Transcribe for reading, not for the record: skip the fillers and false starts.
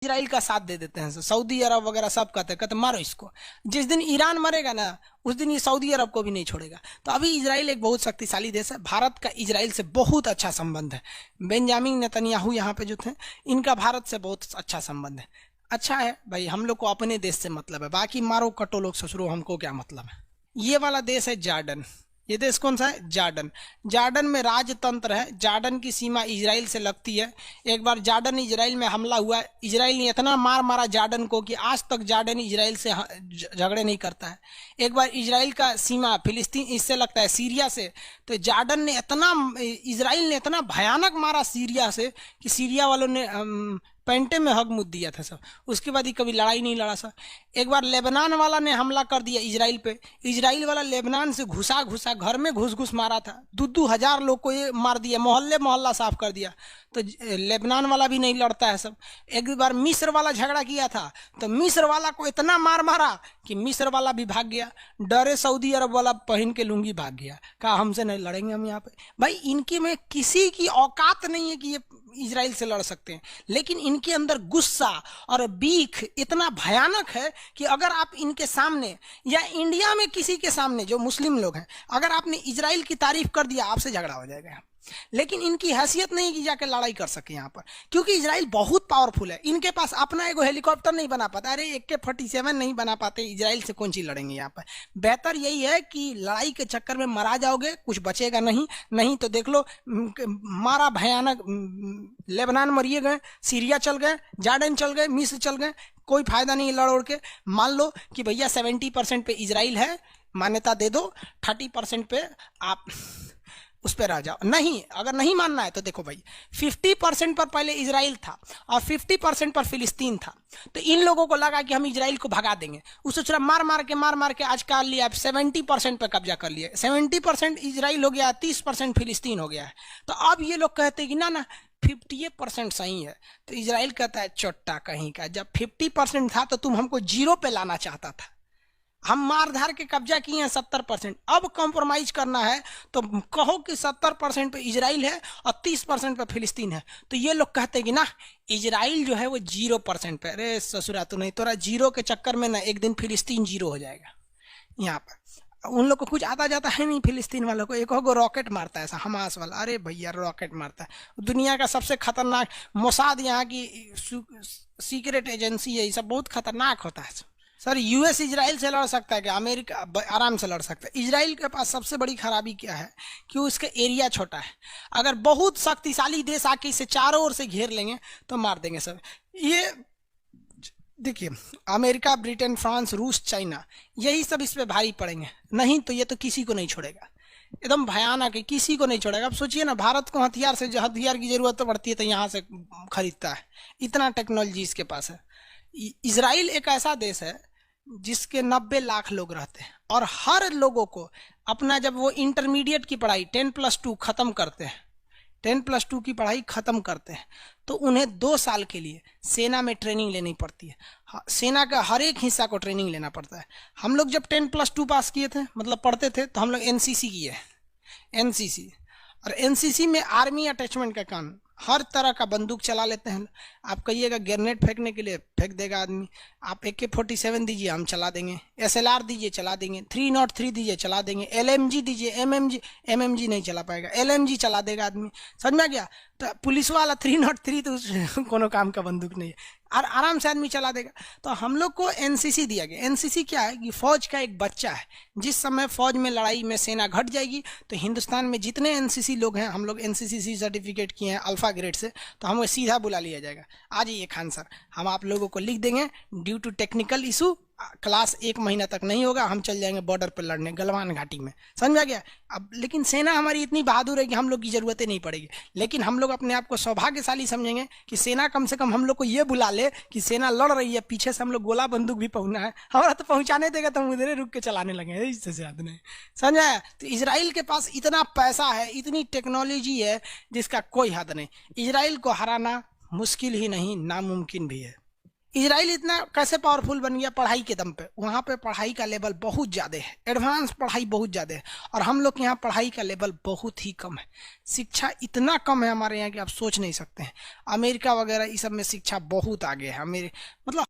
Israel का साथ दे देते हैं, सऊदी अरब वगैरह सब कहते मारो इसको। जिस दिन ईरान मरेगा ना उस दिन ये सऊदी अरब को भी नहीं छोड़ेगा। तो अभी इसराइल एक बहुत शक्तिशाली देश है। भारत का इसराइल से बहुत अच्छा संबंध है। बेंजामिन नेतन्याहू यहाँ पे जो थे, इनका भारत से बहुत अच्छा संबंध है। अच्छा है भाई, हम लोग को अपने देश से मतलब है, बाकी मारो कटो लोग ससुरो, हमको क्या मतलब है। ये वाला देश है जॉर्डन। ये देश कौन सा है? जॉर्डन। जॉर्डन में राजतंत्र है। जॉर्डन की सीमा इजराइल से लगती है। एक बार जॉर्डन इजराइल में हमला हुआ, इजराइल ने इतना मार मारा जॉर्डन को कि आज तक जॉर्डन इजराइल से झगड़े नहीं करता है। एक बार इजराइल का सीमा फिलिस्तीन इससे लगता है सीरिया से, तो जॉर्डन ने इतना, इजराइल ने इतना भयानक मारा सीरिया से कि सीरिया वालों ने पेंटे में हग मुद दिया था सब। उसके बाद ही कभी लड़ाई नहीं लड़ा सर। एक बार लेबनान वाला ने हमला कर दिया इजराइल पे। इजराइल वाला लेबनान से घुसा घुसा घर में घुस घुस मारा था। 2,000 लोग को ये मार दिया, मोहल्ले मोहल्ला साफ कर दिया। तो लेबनान वाला भी नहीं लड़ता है सब। एक बार मिस्र वाला झगड़ा किया था, तो मिस्र वाला को इतना मार मारा कि मिस्र वाला भी भाग गया। डरे सऊदी अरब वाला पहन के लुंगी भाग गया, कहा हमसे नहीं लड़ेंगे हम यहाँ पे। भाई इनके में किसी की औकात नहीं है कि ये इजराइल से लड़ सकते हैं, लेकिन इनके अंदर गुस्सा और बीख इतना भयानक है कि अगर आप इनके सामने या इंडिया में किसी के सामने जो मुस्लिम लोग हैं, अगर आपने इजराइल की तारीफ कर दिया, आपसे झगड़ा हो जाएगा। लेकिन इनकी हैसियत नहीं कि जाके लड़ाई कर सके यहाँ पर, क्योंकि इजराइल बहुत पावरफुल है। इनके पास अपना एगो हेलीकॉप्टर नहीं बना पाता। अरे AK-47 नहीं बना पाते, इजराइल से कौन सी लड़ेंगे यहाँ पर। बेहतर यही है कि लड़ाई के चक्कर में मरा जाओगे, कुछ बचेगा नहीं। नहीं तो देख लो, मारा भयानक, लेबनान मरिए गए, सीरिया चल गए, जॉर्डन चल गए, मिस्र चल गए, कोई फायदा नहीं लड़ उड़ के। मान लो कि भैया 70% पे इजराइल है, मान्यता दे दो, 30% पे आप उस पर आ जाओ। नहीं, अगर नहीं मानना है तो देखो भाई, 50% पर पहले इजराइल था और 50% पर फिलिस्तीन था। तो इन लोगों को लगा कि हम इजराइल को भगा देंगे, उसे थोड़ा मार मार के आज कर लिया, 70% पर कब्जा कर लिया। 70% इजराइल हो गया, 30% फिलिस्तीन हो गया है। तो अब ये लोग कहते हैं कि ना 50% सही है। तो इजराइल कहता है चोट्टा कहीं का, जब 50% था तो तुम हमको 0 पे लाना चाहता था। हम मार धार के कब्जा किए हैं 70%, अब कॉम्प्रोमाइज करना है तो कहो कि 70% पे इजराइल है और 30% पे फिलिस्तीन है। तो ये लोग कहते हैं कि ना इजराइल जो है वो 0% पे। अरे ससुरा तो नहीं, तोरा 0 के चक्कर में ना एक दिन फिलिस्तीन 0 हो जाएगा। यहाँ पर उन लोग को कुछ आता जाता है नहीं, फिलिस्तीन वालों को। एक हो रॉकेट मारता है ऐसा हमास वाला, अरे भैया रॉकेट मारता है। दुनिया का सबसे खतरनाक मोसाद यहाँ की सीक्रेट एजेंसी है, ये सब बहुत खतरनाक होता है सर। US इजराइल से लड़ सकता है क्या? अमेरिका आराम से लड़ सकता है। इजराइल के पास सबसे बड़ी खराबी क्या है कि उसका एरिया छोटा है। अगर बहुत शक्तिशाली देश आके इसे चारों ओर से घेर लेंगे तो मार देंगे सब। ये देखिए, अमेरिका, ब्रिटेन, फ्रांस, रूस, चाइना, यही सब इस पे भारी पड़ेंगे। नहीं तो ये तो किसी को नहीं छोड़ेगा। एकदम भयानक है, किसी को नहीं छोड़ेगा। अब सोचिए ना, भारत को हथियार की जरूरत तो पड़ती है तो यहाँ से खरीदता है, इतना टेक्नोलॉजी इसके पास है। इजराइल एक ऐसा देश है जिसके 90 लाख लोग रहते हैं, और हर लोगों को अपना, जब वो इंटरमीडिएट की पढ़ाई 10+2 खत्म करते हैं, 10+2 की पढ़ाई खत्म करते हैं, तो उन्हें 2 साल के लिए सेना में ट्रेनिंग लेनी पड़ती है। सेना का हर एक हिस्सा को ट्रेनिंग लेना पड़ता है। हम लोग जब 10+2 पास किए थे, मतलब पढ़ते थे, तो हम लोग NCC किए, NCC। और NCC में आर्मी अटैचमेंट का काम, हर तरह का बंदूक चला लेते हैं। आप कहिएगा ग्रेनेड फेंकने के लिए, फेंक देगा आदमी। आप AK-47 दीजिए, हम चला देंगे। SLR दीजिए, चला देंगे। 303 दीजिए, चला देंगे। LMG दीजिए, MMG नहीं चला पाएगा, LMG चला देगा आदमी। समझ में आ गया? तो पुलिस वाला 303 तो कोनो काम का बंदूक नहीं है, और आराम से आदमी चला देगा। तो हम लोग को NCC दिया गया। NCC क्या है कि फौज का एक बच्चा है। जिस समय फौज में लड़ाई में सेना घट जाएगी, तो हिंदुस्तान में जितने NCC लोग हैं, हम लोग NCC सर्टिफिकेट किए हैं अल्फा ग्रेड से, तो हमें सीधा बुला लिया जाएगा। आ जाइए खान सर, हम आप लोगों को लिख देंगे due to technical issue class 1 महीना तक नहीं होगा, हम चल जाएंगे बॉर्डर पर लड़ने, गलवान घाटी में। समझ में आ गया? अब लेकिन सेना हमारी इतनी बहादुर है कि हम लोग की जरूरतें नहीं पड़ेगी। लेकिन हम लोग अपने आप को सौभाग्यशाली समझेंगे कि सेना कम से कम हम लोग को ये बुला ले कि सेना लड़ रही है, पीछे से हम लोग गोला बंदूक भी पहुंचना है, हमारा तो पहुंचाने देगा तो हम उधर रुक के चलाने लगे, इससे ज्यादा नहीं। समझ आया? तो इजराइल के पास इतना पैसा है, इतनी टेक्नोलॉजी है जिसका कोई हद नहीं। इजराइल को हराना मुश्किल ही नहीं, नामुमकिन भी है। इजराइल इतना कैसे पावरफुल बन गया? पढ़ाई के दम पे। वहाँ पे पढ़ाई का लेवल बहुत ज़्यादा है, एडवांस पढ़ाई बहुत ज़्यादा है, और हम लोग के यहाँ पढ़ाई का लेवल बहुत ही कम है। शिक्षा इतना कम है हमारे यहाँ कि आप सोच नहीं सकते हैं। अमेरिका वगैरह इस सब में शिक्षा बहुत आगे है। मतलब